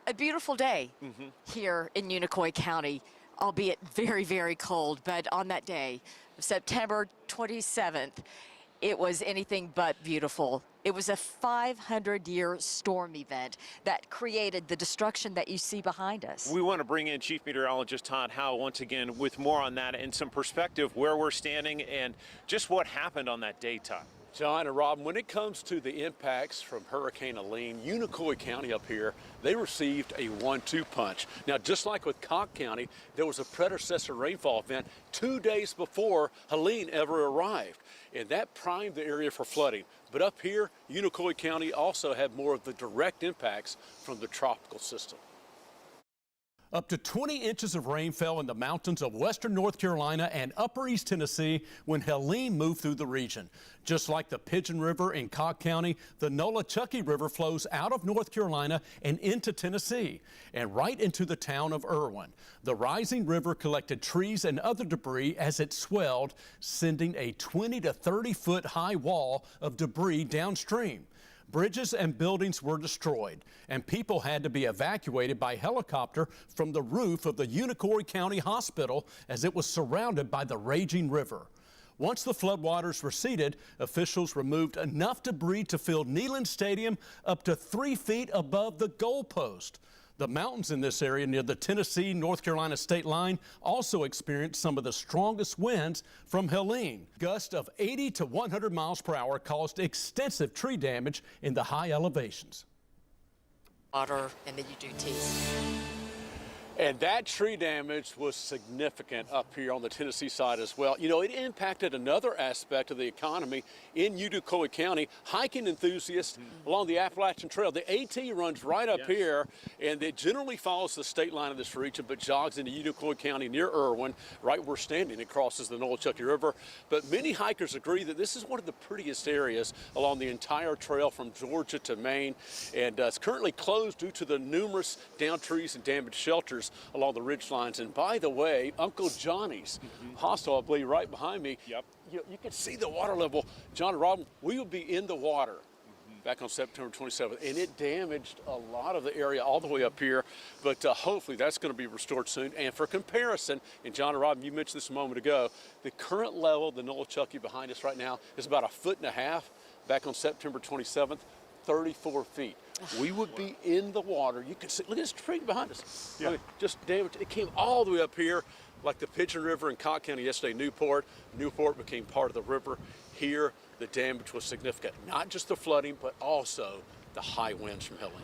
a beautiful day here in Unicoi County, albeit very, very cold. But on that day, September 27th, it was anything but beautiful. It was a 500-year storm event that created the destruction that you see behind us. We want to bring in Chief Meteorologist Todd Howell once again with more on that and some perspective where we're standing and just what happened on that day, Todd. John and Rob, when it comes to the impacts from Hurricane Helene, Unicoi County up here, they received a 1-2 punch. Now, just like with Cobb County, there was a predecessor rainfall event 2 days before Helene ever arrived, and that primed the area for flooding. But up here, Unicoi County also had more of the direct impacts from the tropical system. Up to 20 inches of rain fell in the mountains of western North Carolina and upper East Tennessee when Helene moved through the region. Just like the Pigeon River in Cobb County, the Nolichucky River flows out of North Carolina and into Tennessee and right into the town of Irwin. The rising river collected trees and other debris as it swelled, sending a 20 to 30 foot high wall of debris downstream. Bridges and buildings were destroyed, and people had to be evacuated by helicopter from the roof of the Unicoi County Hospital as it was surrounded by the raging river. Once the floodwaters receded, officials removed enough debris to fill Neyland Stadium up to 3 feet above the goalpost. The mountains in this area near the Tennessee-North Carolina state line also experienced some of the strongest winds from Helene. Gusts of 80 to 100 miles per hour caused extensive tree damage in the high elevations. Water and then you do tease. And that tree damage was significant up here on the Tennessee side as well. You know, it impacted another aspect of the economy in Unicoi County. Hiking enthusiasts along the Appalachian Trail. The AT runs right up here, and it generally follows the state line of this region, but jogs into Unicoi County near Irwin. Right where we're standing, it crosses the Nolichucky River. But many hikers agree that this is one of the prettiest areas along the entire trail from Georgia to Maine, and it's currently closed due to the numerous downed trees and damaged shelters along the ridge lines. And by the way, Uncle Johnny's hostel, I believe, right behind me. Yep. You can see the water level. John and Robin, we will be in the water back on September 27th, and it damaged a lot of the area all the way up here, but hopefully that's going to be restored soon. And for comparison, and John and Robin, you mentioned this a moment ago, the current level of the Nolichucky behind us right now is about 1.5 feet. Back on September 27th, 34 feet. We would be in the water. You can see, look at this tree behind us. I mean, just damaged. It came all the way up here, like the Pigeon River in Cobb County yesterday, Newport. Newport became part of the river. Here, the damage was significant. Not just the flooding, but also the high winds from Helene.